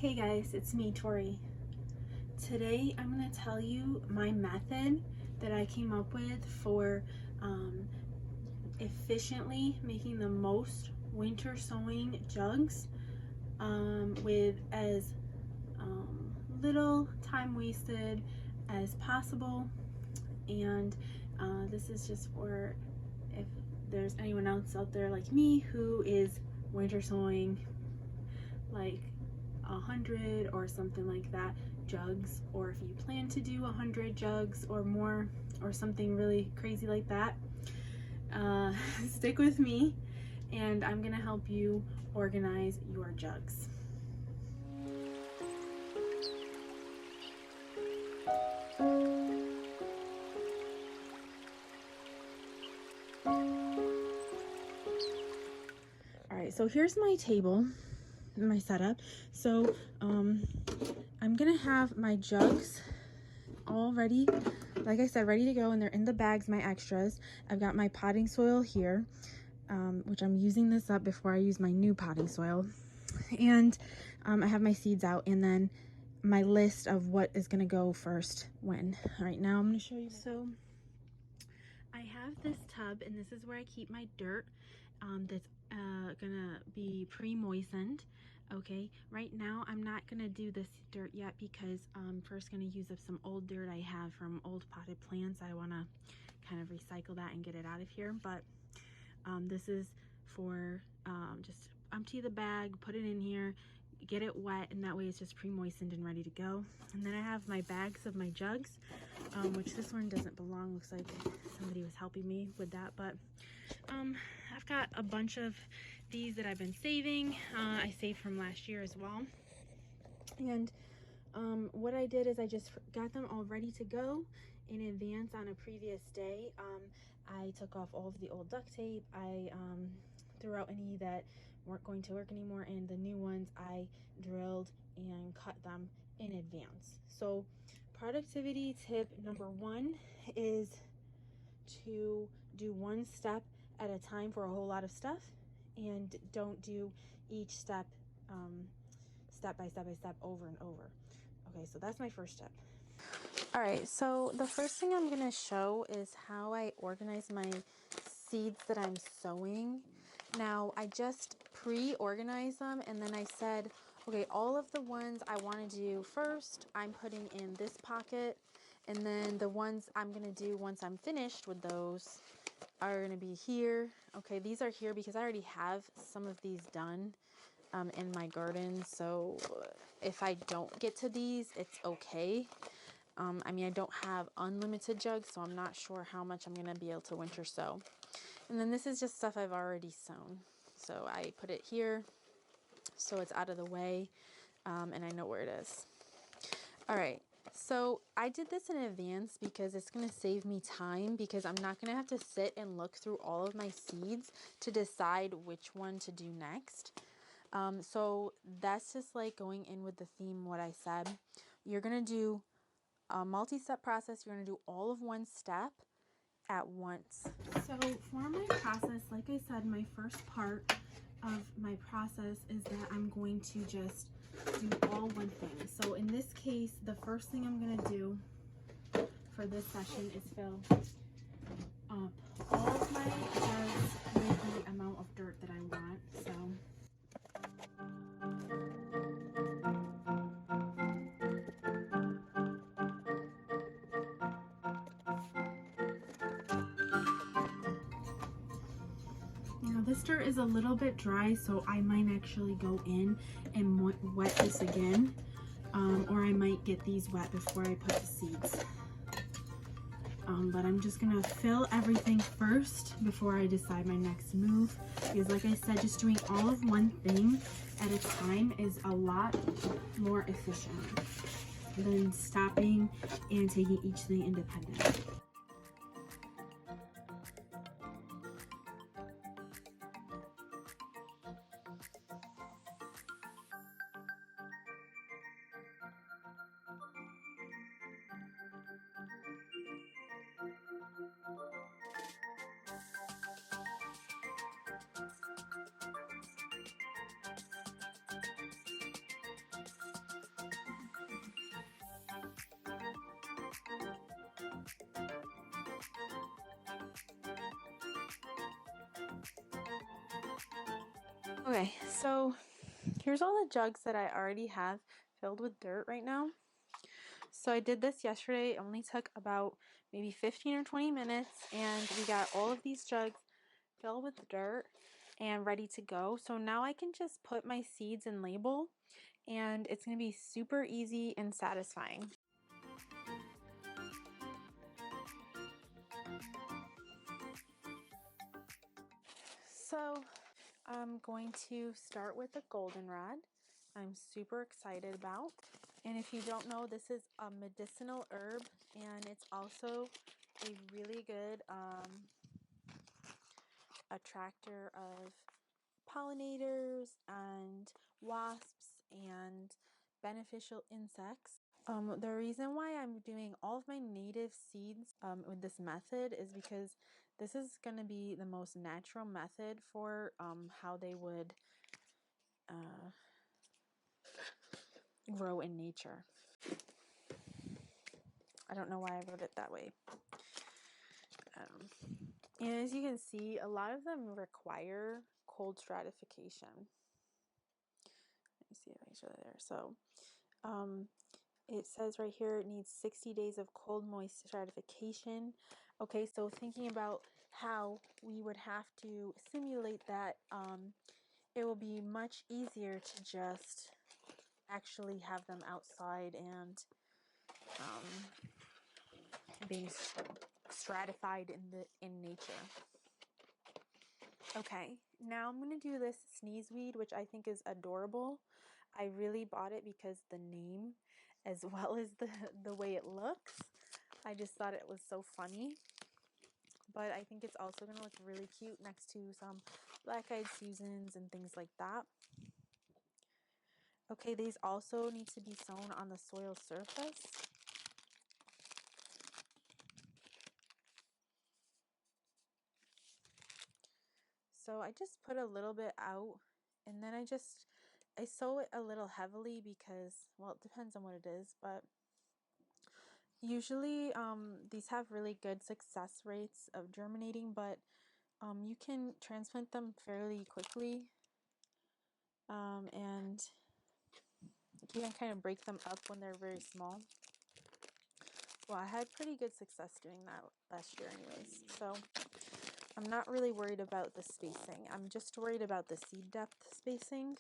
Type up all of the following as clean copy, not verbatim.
Hey guys, it's me, Tori. Today I'm going to tell you my method that I came up with for efficiently making the most winter sowing jugs with as little time wasted as possible. And this is just for if there's anyone else out there like me who is winter sowing like 100 or something like that jugs, or if you plan to do 100 jugs or more or something really crazy like that, stick with me and I'm gonna help you organize your jugs. Alright, so here's my table, my setup. So I'm gonna have my jugs all ready, like I said, ready to go, and they're in the bags, my extras. I've got my potting soil here, which I'm using this up before I use my new potting soil, and I have my seeds out, and then my list of what is gonna go first when. All right, now I'm gonna show you. So I have this tub, and this is where I keep my dirt that's gonna be pre-moistened. Okay, right now I'm not gonna do this dirt yet because I'm first gonna use up some old dirt I have from old potted plants. I wanna kind of recycle that and get it out of here, but this is for just empty the bag, put it in here, get it wet, and that way it's just pre-moistened and ready to go. And then I have my bags of my jugs, which this one doesn't belong. Looks like somebody was helping me with that, but I've got a bunch of these that I've been saving. I saved from last year as well. And what I did is I just got them all ready to go in advance on a previous day. I took off all of the old duct tape. I threw out any that weren't going to work anymore, and the new ones I drilled and cut them in advance. So productivity tip number one is to do one step at a time for a whole lot of stuff, and don't do each step step by step by step over and over. Okay, so that's my first step. All right, so the first thing I'm gonna show is how I organize my seeds that I'm sowing. Now, I just pre-organized them, and then I said, okay, all of the ones I want to do first, I'm putting in this pocket, and then the ones I'm gonna do once I'm finished with those are gonna be here. Okay, these are here because I already have some of these done in my garden, so if I don't get to these, it's okay. I mean, I don't have unlimited jugs, so I'm not sure how much I'm gonna be able to winter sow. And then this is just stuff I've already sown, so I put it here so it's out of the way, and I know where it is. All right, so I did this in advance because it's gonna save me time, because I'm not gonna have to sit and look through all of my seeds to decide which one to do next. So that's just like going in with the theme, what I said. You're gonna do a multi-step process. You're gonna do all of one step at once. So for my process, like I said, my first part of my process is that I'm going to just do all one thing. So in this case, the first thing I'm gonna do for this session is fill up all of my jugs with the amount of dirt that I want. So now this dirt is a little bit dry, so I might actually go in and wet this again, or I might get these wet before I put the seeds. But I'm just gonna fill everything first before I decide my next move, because like I said, just doing all of one thing at a time is a lot more efficient than stopping and taking each thing independently. Okay, so here's all the jugs that I already have filled with dirt right now. So I did this yesterday. It only took about maybe 15 or 20 minutes, and we got all of these jugs filled with dirt and ready to go. So now I can just put my seeds and label, and it's going to be super easy and satisfying. So I'm going to start with the goldenrod. I'm super excited about. And if you don't know, this is a medicinal herb, and it's also a really good attractor of pollinators and wasps and beneficial insects. The reason why I'm doing all of my native seeds with this method is because this is going to be the most natural method for how they would grow in nature. I don't know why I wrote it that way. And as you can see, a lot of them require cold stratification. Let me see if I can show that there. So it says right here it needs 60 days of cold moist stratification. Okay, so thinking about how we would have to simulate that, it will be much easier to just actually have them outside and being stratified in nature. Okay, now I'm going to do this sneezeweed, which I think is adorable. I really bought it because the name as well as the way it looks. I just thought it was so funny. But I think it's also going to look really cute next to some black-eyed Susans and things like that. Okay, these also need to be sown on the soil surface. So I just put a little bit out, and then I sow it a little heavily because, well, it depends on what it is, but usually these have really good success rates of germinating, but you can transplant them fairly quickly, and you can kind of break them up when they're very small. Well, I had pretty good success doing that last year anyways, so I'm not really worried about the spacing. I'm just worried about the seed depth spacing.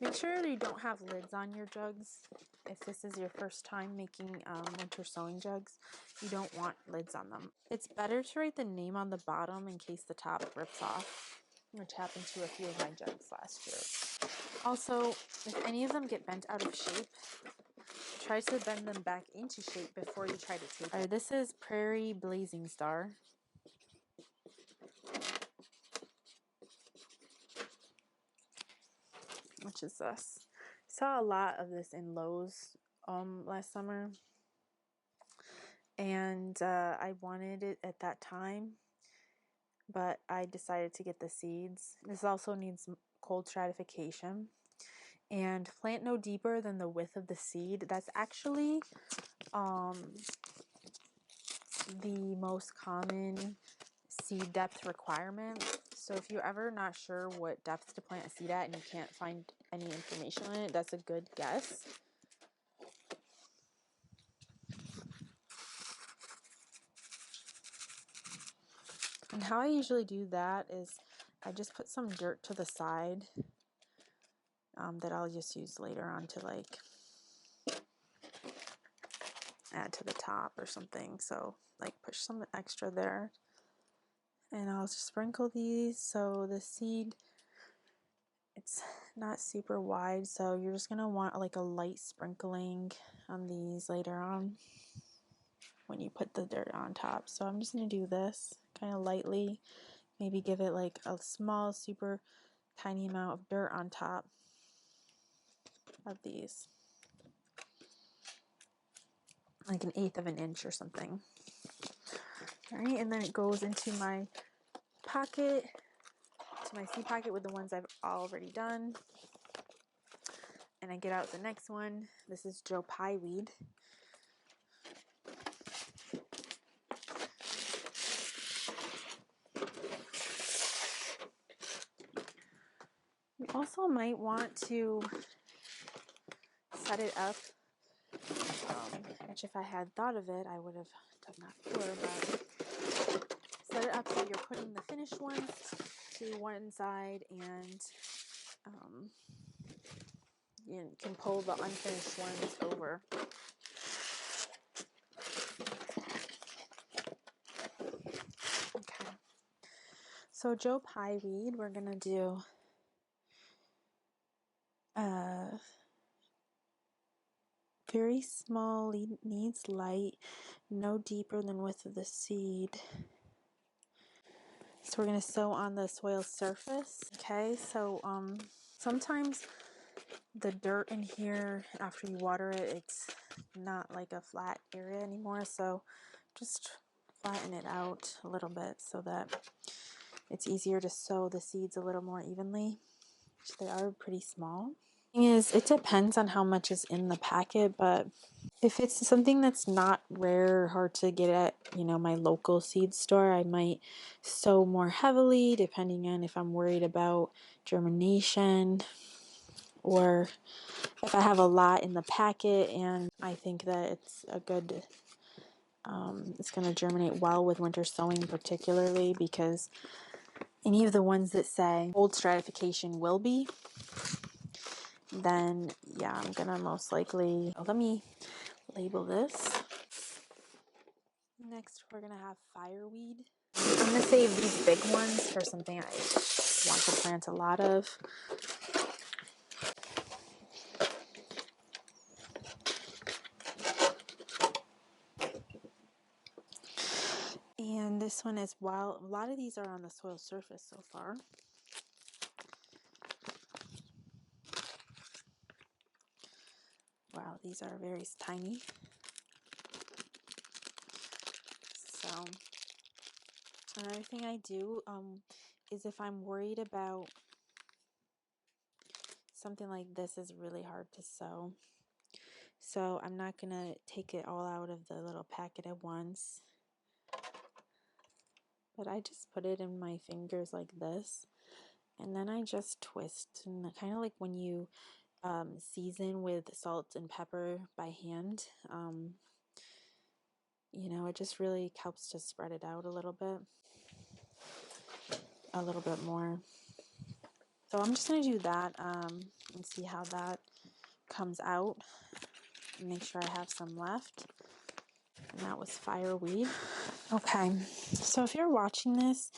Make sure you don't have lids on your jugs. If this is your first time making winter sowing jugs, you don't want lids on them. It's better to write the name on the bottom in case the top rips off, which happened to a few of my jugs last year. Also, if any of them get bent out of shape, try to bend them back into shape before you try to tape it. Alright, this is Prairie Blazing Star. Which is this. Saw a lot of this in Lowe's last summer, and I wanted it at that time, but I decided to get the seeds. This also needs cold stratification, and plant no deeper than the width of the seed. That's actually the most common seed depth requirement. So if you're ever not sure what depth to plant a seed at and you can't find any information on it, that's a good guess. And how I usually do that is I just put some dirt to the side that I'll just use later on to like add to the top or something. So like push some extra there. And I'll sprinkle these so the seed, it's not super wide, so you're just gonna want like a light sprinkling on these later on when you put the dirt on top. So I'm just gonna do this kind of lightly, maybe give it like a small, super tiny amount of dirt on top of these, like 1/8 of an inch or something. All right, and then it goes into my pocket, to my seed pocket with the ones I've already done. And I get out the next one. This is Joe Pye weed. Also might want to set it up, which if I had thought of it, I would have done that before, but set it up so you're putting the finished ones to one side, and you can pull the unfinished ones over. Okay. So Joe Pye weed, we're gonna do very small, needs light, no deeper than width of the seed. So we're gonna sow on the soil surface. Okay, so sometimes the dirt in here, after you water it, it's not like a flat area anymore, so just flatten it out a little bit so that it's easier to sow the seeds a little more evenly. They are pretty small. Thing is, it depends on how much is in the packet, but if it's something that's not rare or hard to get at, you know, my local seed store, I might sow more heavily depending on if I'm worried about germination, or if I have a lot in the packet and I think that it's a good, it's going to germinate well with winter sowing, particularly because any of the ones that say cold stratification will be, then yeah, I'm gonna most likely, let me label this. Next, we're gonna have fireweed. I'm gonna save these big ones for something I want to plant a lot of. And this one is wild. A lot of these are on the soil surface so far. Wow, these are very tiny. So another thing I do is if I'm worried about something like this is really hard to sow, so I'm not gonna take it all out of the little packet at once, but I just put it in my fingers like this, and then I just twist, and kind of like when you season with salt and pepper by hand. You know, it just really helps to spread it out a little bit more. So I'm just going to do that and see how that comes out. Make sure I have some left. And that was fireweed. Okay, so if you're watching this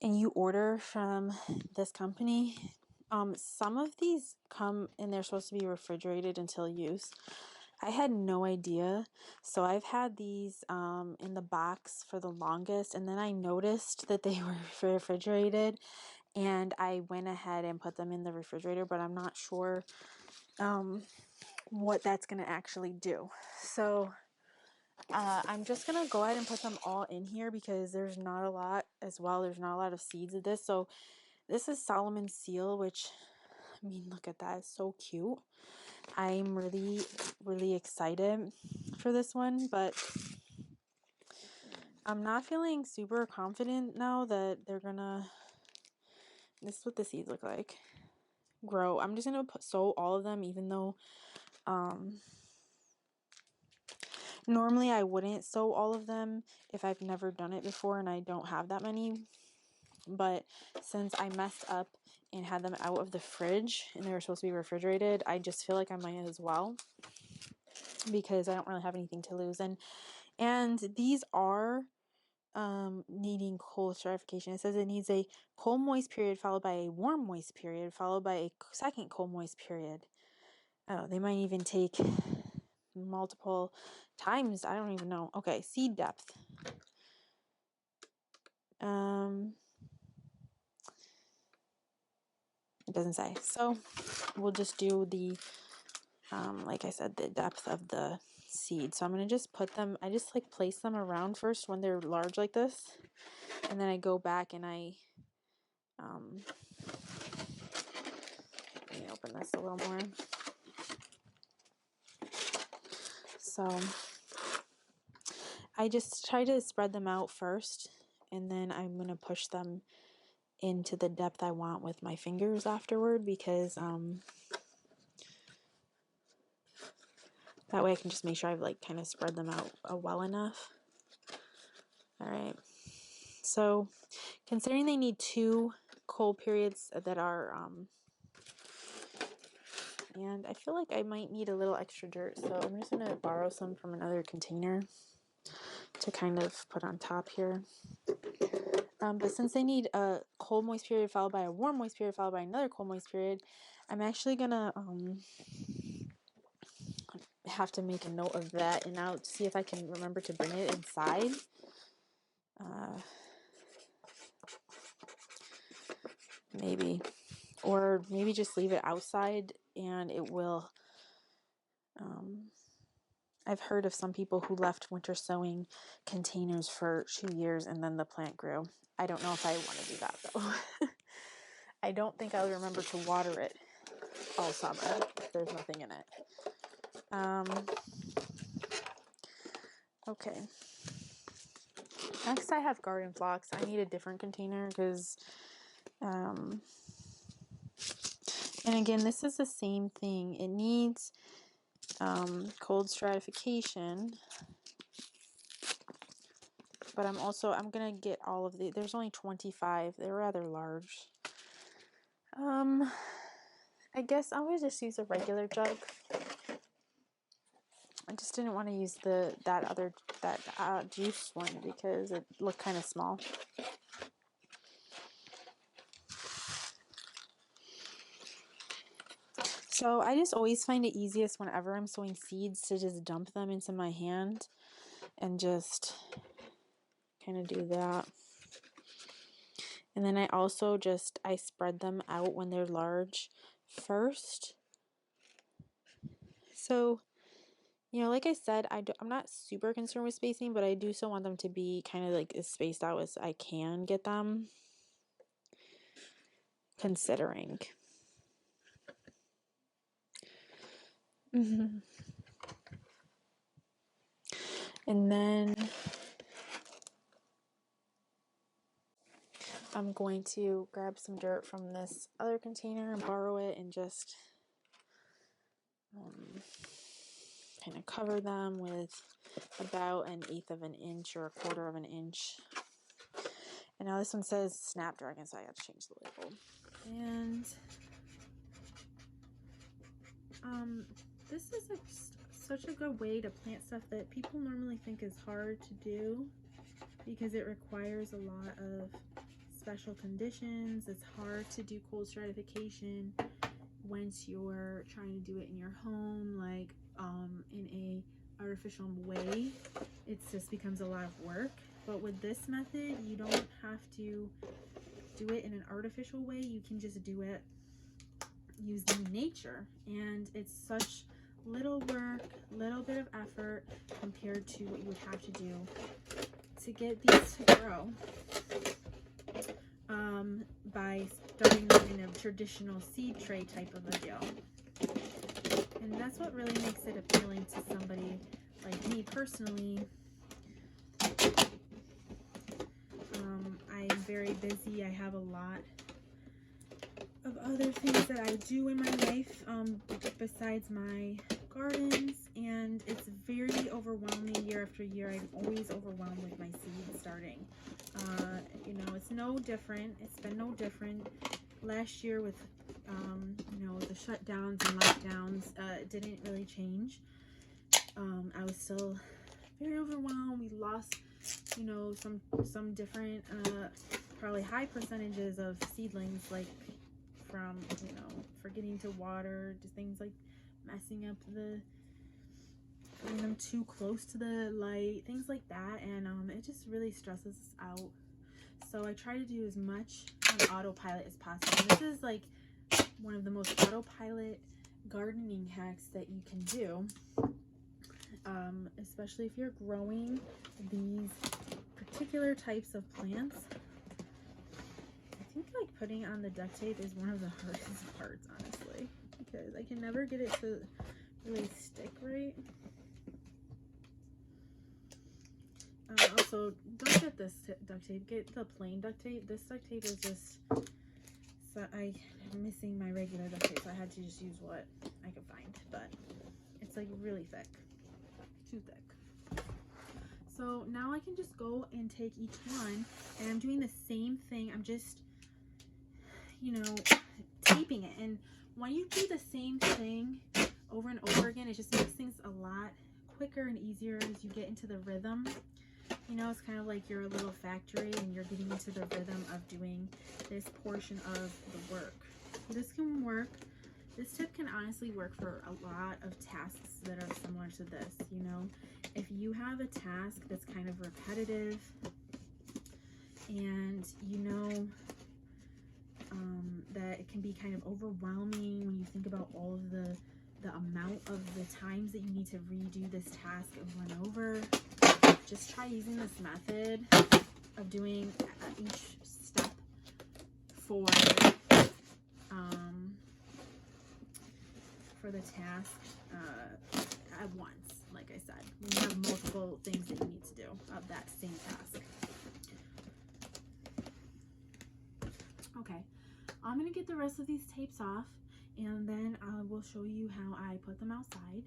and you order from this company, some of these come and they're supposed to be refrigerated until use. I had no idea. So I've had these in the box for the longest, and then I noticed that they were refrigerated, and I went ahead and put them in the refrigerator, but I'm not sure what that's going to actually do. So I'm just going to go ahead and put them all in here because there's not a lot as well. There's not a lot of seeds of this. So this is Solomon's seal, which, I mean, look at that. It's so cute. I'm really, really excited for this one, but I'm not feeling super confident now that they're gonna, this is what the seeds look like, grow. I'm just gonna sow all of them, even though normally I wouldn't sow all of them if I've never done it before and I don't have that many. But since I messed up and had them out of the fridge and they were supposed to be refrigerated, I just feel like I might as well, because I don't really have anything to lose. And these are needing cold stratification. It says it needs a cold moist period followed by a warm moist period followed by a second cold moist period. Oh, they might even take multiple times. I don't even know. Okay, seed depth. It doesn't say. So we'll just do the like I said, the depth of the seed. So I'm gonna just put them, I just like place them around first when they're large like this, and then I go back and I let me open this a little more. So I just try to spread them out first, and then I'm gonna push them into the depth I want with my fingers afterward, because that way I can just make sure I've like kind of spread them out well enough. All right, so considering they need 2 cold periods that are and I feel like I might need a little extra dirt, so I'm just gonna borrow some from another container to kind of put on top here. But since they need a cold moist period followed by a warm moist period followed by another cold moist period, I'm actually gonna have to make a note of that, and I'll see if I can remember to bring it inside. Maybe, or maybe just leave it outside and it will. I've heard of some people who left winter sowing containers for 2 years and then the plant grew. I don't know if I want to do that though. I don't think I'll remember to water it all summer if there's nothing in it. Okay. Next I have garden phlox. I need a different container because, and again, this is the same thing. It needs cold stratification, but I'm gonna get all of the, there's only 25. They're rather large. I guess I would just use a regular jug. I just didn't want to use that juice one because it looked kind of small. So I just always find it easiest whenever I'm sowing seeds to just dump them into my hand and just kind of do that. And then I also I spread them out when they're large first. So, you know, like I said, I'm not super concerned with spacing, but I do still want them to be kind of like as spaced out as I can get them, considering. And then I'm going to grab some dirt from this other container and borrow it and just kind of cover them with about 1/8 of an inch or 1/4 of an inch. And now this one says Snapdragon, so I have to change the label. And this is such a good way to plant stuff that people normally think is hard to do because it requires a lot of special conditions. It's hard to do cold stratification once you're trying to do it in your home, like in a artificial way. It just becomes a lot of work. But with this method, you don't have to do it in an artificial way. You can just do it using nature, and it's such little work, little bit of effort compared to what you would have to do to get these to grow by starting them in a traditional seed tray type of a deal. And that's what really makes it appealing to somebody like me personally. I'm very busy. I have a lot of other things that I do in my life besides my gardens, and it's very overwhelming year after year. I'm always overwhelmed with my seed starting. You know, it's no different. It's been no different. Last year with you know, the shutdowns and lockdowns, it didn't really change. I was still very overwhelmed. We lost, you know, some different probably high percentages of seedlings, like from, you know, forgetting to water, just things like messing up putting them too close to the light, things like that. And it just really stresses us out. So I try to do as much on autopilot as possible. And this is like one of the most autopilot gardening hacks that you can do, especially if you're growing these particular types of plants. I think like putting on the duct tape is one of the hardest parts, honestly, because I can never get it to really stick right. Also, don't get this duct tape. Get the plain duct tape. This duct tape is just, so I'm missing my regular duct tape, so I had to just use what I could find. But it's like really thick, too thick. So now I can just go and take each one, and I'm doing the same thing. I'm just, you know, taping it. And when you do the same thing over and over again, it just makes things a lot quicker and easier as you get into the rhythm. You know, it's kind of like you're a little factory and you're getting into the rhythm of doing this portion of the work. This can work. This tip can honestly work for a lot of tasks that are similar to this. You know, if you have a task that's kind of repetitive and you know that it can be kind of overwhelming when you think about all of the amount of the times that you need to redo this task over and over, just try using this method of doing each step for the task at once. Like I said, when you have multiple things that you need to do of that same task. Okay, I'm gonna get the rest of these tapes off, and then I will show you how I put them outside,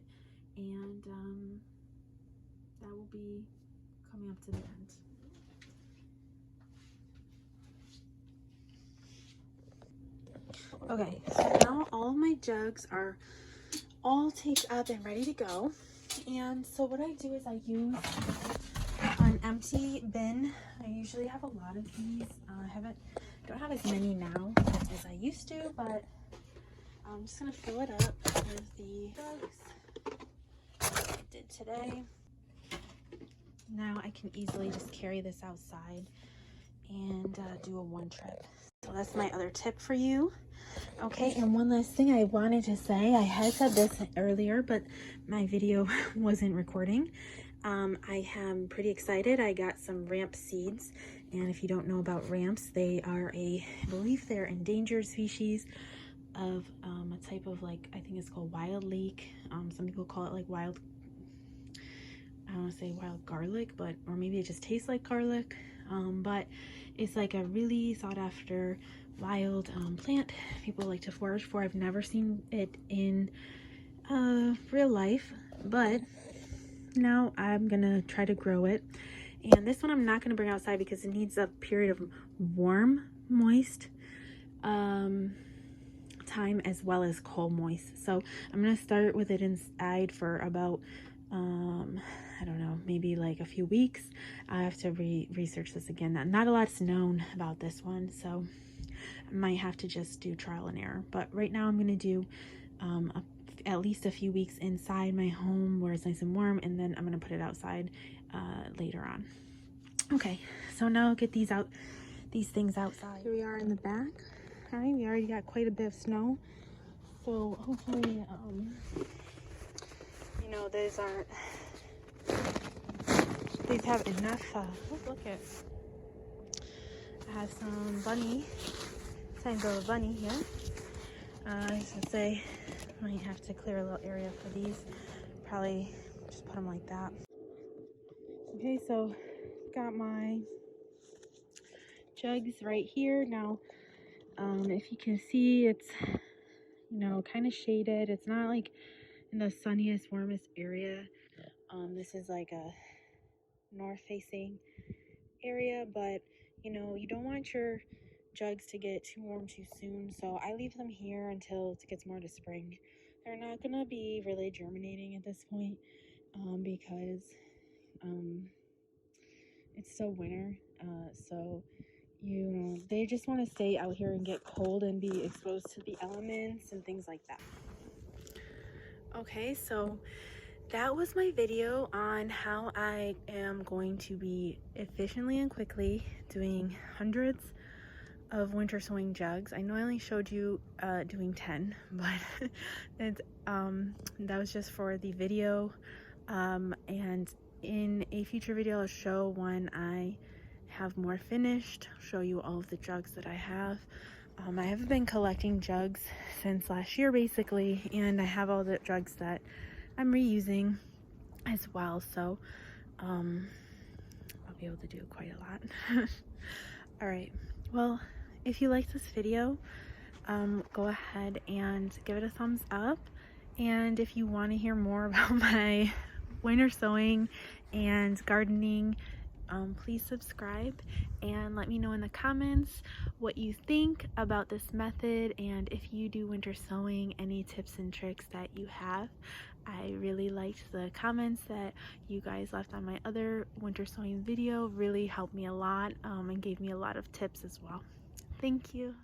and that will be coming up to the end. Okay, so now all of my jugs are all taped up and ready to go. And so what I do is I use an empty bin. I usually have a lot of these. Don't have as many now as I used to, but I'm just gonna fill it up with the jugs I did today. Now I can easily just carry this outside and do a one trip. So that's my other tip for you. Okay, and one last thing I wanted to say, I had said this earlier, but my video wasn't recording. I am pretty excited. I got some ramp seeds, and if you don't know about ramps, they are I believe they're endangered species of a type of, like, I think it's called wild leek. Some people call it like wild, I don't want to say wild garlic, but, or maybe it just tastes like garlic. But it's like a really sought after wild plant people like to forage for. I've never seen it in real life, but now I'm gonna try to grow it. And this one I'm not gonna bring outside because it needs a period of warm, moist time as well as cold, moist. So I'm gonna start with it inside for about I don't know, maybe like a few weeks. I have to research this again. Not a lot's known about this one, so I might have to just do trial and error. But right now I'm going to do at least a few weeks inside my home where it's nice and warm, and then I'm going to put it outside later on. Okay, so now I'll get these things outside. Here we are in the back. All right, we already got quite a bit of snow, so hopefully you know, these have enough. Look at, I have some bunny, tiny little bunny here. I should say, I might have to clear a little area for these. Probably just put them like that. Okay, so got my jugs right here. Now, if you can see, it's, you know, kind of shaded. It's not like in the sunniest, warmest area. This is like a north facing area, but you know, you don't want your jugs to get too warm too soon, so I leave them here until it gets more to spring. They're not gonna be really germinating at this point because it's still winter, so you know, they just want to stay out here and get cold and be exposed to the elements and things like that. Okay, so that was my video on how I am going to be efficiently and quickly doing hundreds of winter sowing jugs. I know I only showed you doing 10, but it's, that was just for the video. And in a future video, I'll show when I have more finished, show you all of the jugs that I have. I haven't been collecting jugs since last year basically, and I have all the jugs that I'm reusing as well. So be able to do quite a lot. All right, well, if you like this video, go ahead and give it a thumbs up. And if you want to hear more about my winter sowing and gardening, please subscribe and let me know in the comments what you think about this method, and if you do winter sowing, any tips and tricks that you have. I really liked the comments that you guys left on my other winter sowing video. Really helped me a lot, and gave me a lot of tips as well. Thank you.